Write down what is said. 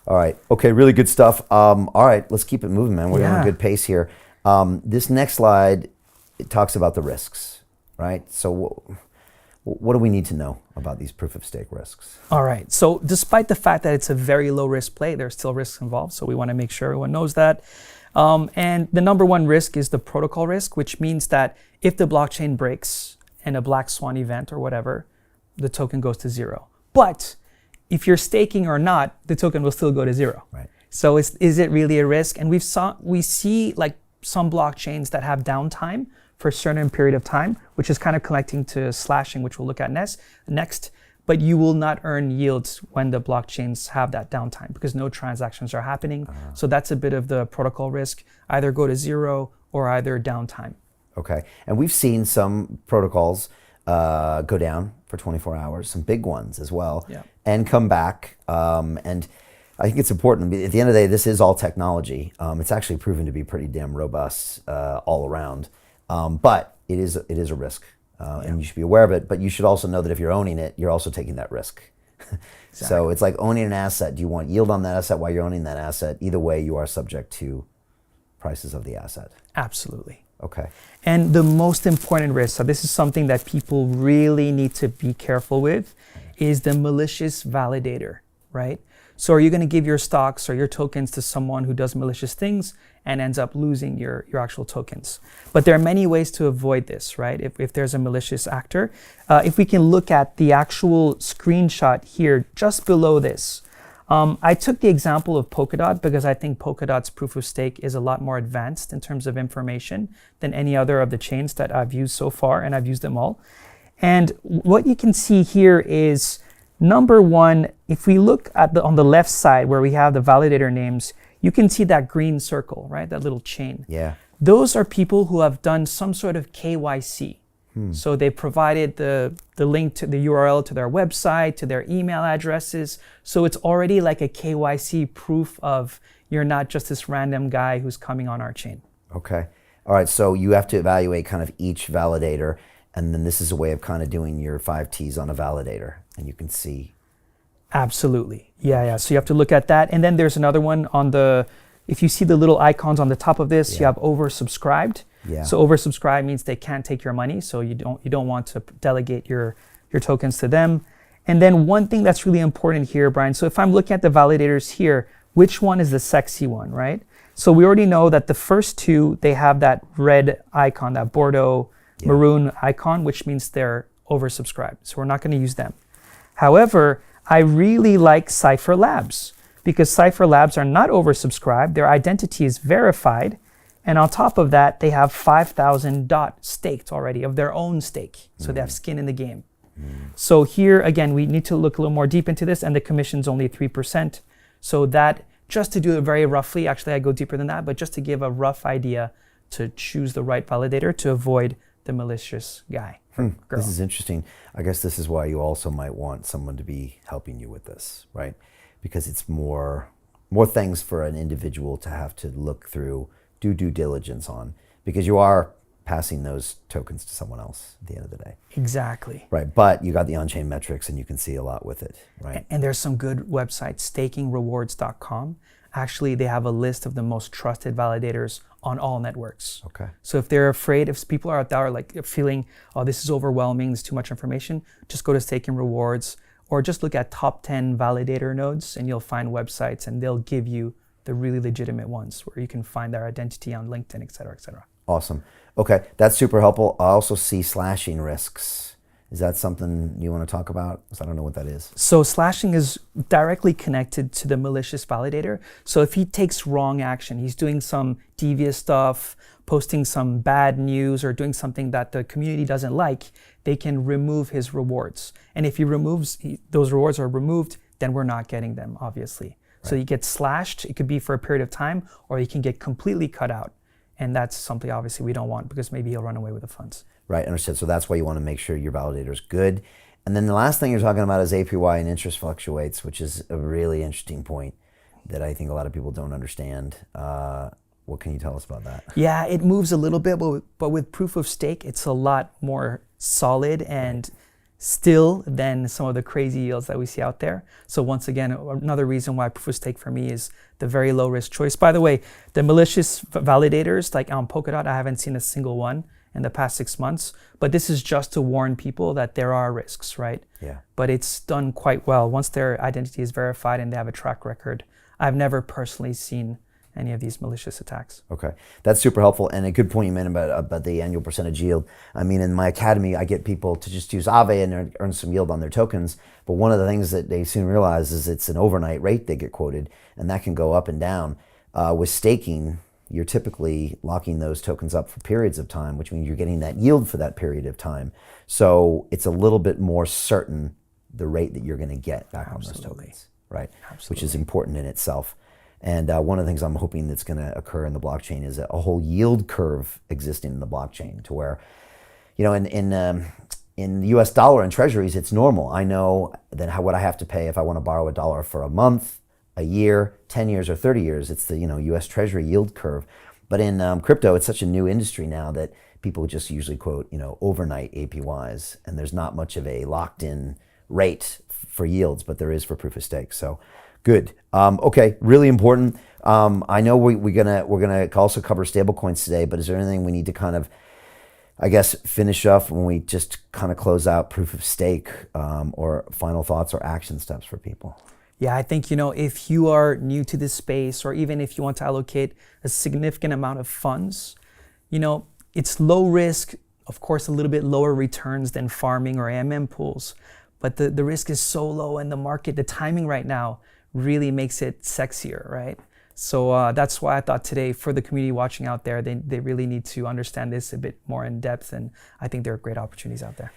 All right. Okay, really good stuff. All right, let's keep it moving, man. We're on a good pace here. This next slide, it talks about the risks, right? So what do we need to know about these proof of stake risks? All right. So despite the fact that it's a very low risk play, there's still risks involved. So we want to make sure everyone knows that. And the number one risk is the protocol risk, which means that if the blockchain breaks in a black swan event or whatever, the token goes to zero. But if you're staking or not, the token will still go to zero. Right. So is it really a risk? And we see like some blockchains that have downtime for a certain period of time, which is kind of connecting to slashing, which we'll look at next. But you will not earn yields when the blockchains have that downtime because no transactions are happening. So that's a bit of the protocol risk, either go to zero or either downtime. Okay. And we've seen some protocols go down for 24 hours, some big ones as well, and come back. And I think it's important. At the end of the day, this is all technology. It's actually proven to be pretty damn robust all around. But it is a risk, and you should be aware of it. But you should also know that if you're owning it, you're also taking that risk. Exactly. So it's like owning an asset. Do you want yield on that asset while you're owning that asset? Either way, you are subject to prices of the asset. Absolutely. Okay. And the most important risk, so this is something that people really need to be careful with, is the malicious validator, right? So are you going to give your stocks or your tokens to someone who does malicious things and ends up losing your actual tokens? But there are many ways to avoid this, right? If there's a malicious actor. If we can look at the actual screenshot here just below this. I took the example of Polkadot because I think Polkadot's proof of stake is a lot more advanced in terms of information than any other of the chains that I've used so far, and I've used them all. And what you can see here is, number one, if we look at on the left side where we have the validator names, you can see that green circle, right? That little chain. Yeah. Those are people who have done some sort of KYC. So they provided the link to the URL to their website, to their email addresses. So it's already like a KYC proof of you're not just this random guy who's coming on our chain. Okay. All right. So you have to evaluate kind of each validator. And then this is a way of kind of doing your 5 T's on a validator. And you can see. Absolutely. Yeah. So you have to look at that. And then there's another one on if you see the little icons on the top of this, you have oversubscribed. Yeah. So oversubscribe means they can't take your money. So you don't want to delegate your tokens to them. And then one thing that's really important here, Brian, so if I'm looking at the validators here, which one is the sexy one, right? So we already know that the first two, they have that red icon, that Bordeaux maroon icon, which means they're oversubscribed. So we're not going to use them. However, I really like Cypher Labs because Cypher Labs are not oversubscribed. Their identity is verified. And on top of that, they have 5,000 DOT staked already of their own stake. So they have skin in the game. So here, again, we need to look a little more deep into this, and the commission's only 3%. So that, just to do it very roughly, actually I go deeper than that, but just to give a rough idea to choose the right validator to avoid the malicious guy. Girl. This is interesting. I guess this is why you also might want someone to be helping you with this, right? Because it's more things for an individual to have to look through, do due diligence on, because you are passing those tokens to someone else at the end of the day. Exactly. Right, but you got the on-chain metrics and you can see a lot with it, right? And there's some good websites, stakingrewards.com. Actually, they have a list of the most trusted validators on all networks. Okay. So if they're afraid, if people are out there like feeling, oh, this is overwhelming, there's too much information, just go to Staking Rewards or just look at top 10 validator nodes and you'll find websites and they'll give you the really legitimate ones where you can find their identity on LinkedIn, et cetera, et cetera. Awesome. Okay, that's super helpful. I also see slashing risks. Is that something you want to talk about? Because I don't know what that is. So slashing is directly connected to the malicious validator. So if he takes wrong action, he's doing some devious stuff, posting some bad news or doing something that the community doesn't like, they can remove his rewards. And if those rewards are removed, then we're not getting them, obviously. Right. So you get slashed, it could be for a period of time, or you can get completely cut out. And that's something obviously we don't want because maybe he'll run away with the funds. Right, understood. So that's why you want to make sure your validator is good. And then the last thing you're talking about is APY and interest fluctuates, which is a really interesting point that I think a lot of people don't understand. What can you tell us about that? Yeah, it moves a little bit, but with proof of stake, it's a lot more solid and still than some of the crazy yields that we see out there. So once again, another reason why proof of stake for me is the very low risk choice. By the way, the malicious validators like on Polkadot, I haven't seen a single one in the past 6 months, but this is just to warn people that there are risks, right? Yeah. But it's done quite well. Once their identity is verified and they have a track record, I've never personally seen any of these malicious attacks. Okay, that's super helpful, and a good point you made about the annual percentage yield. I mean, in my academy, I get people to just use Aave and earn some yield on their tokens, but one of the things that they soon realize is it's an overnight rate they get quoted, and that can go up and down. With staking, you're typically locking those tokens up for periods of time, which means you're getting that yield for that period of time. So it's a little bit more certain the rate that you're going to get back on those tokens, right? Absolutely. Which is important in itself. And one of the things I'm hoping that's going to occur in the blockchain is a whole yield curve existing in the blockchain, to where, you know, in the U.S. dollar and treasuries, it's normal. I know that what I have to pay if I want to borrow $1 for a month, a year, 10 years, or 30 years. It's the U.S. Treasury yield curve. But in crypto, it's such a new industry now that people just usually quote overnight APYs, and there's not much of a locked-in rate for yields, but there is for proof of stake. So. Good. Okay. Really important. I know we're gonna also cover stablecoins today, but is there anything we need to kind of, I guess, finish up when we just kind of close out proof of stake, or final thoughts or action steps for people? Yeah, I think, if you are new to this space, or even if you want to allocate a significant amount of funds, it's low risk, of course, a little bit lower returns than farming or AMM pools, but the risk is so low, and the market, the timing right now really makes it sexier, right? So that's why I thought today, for the community watching out there, they really need to understand this a bit more in depth, and I think there are great opportunities out there.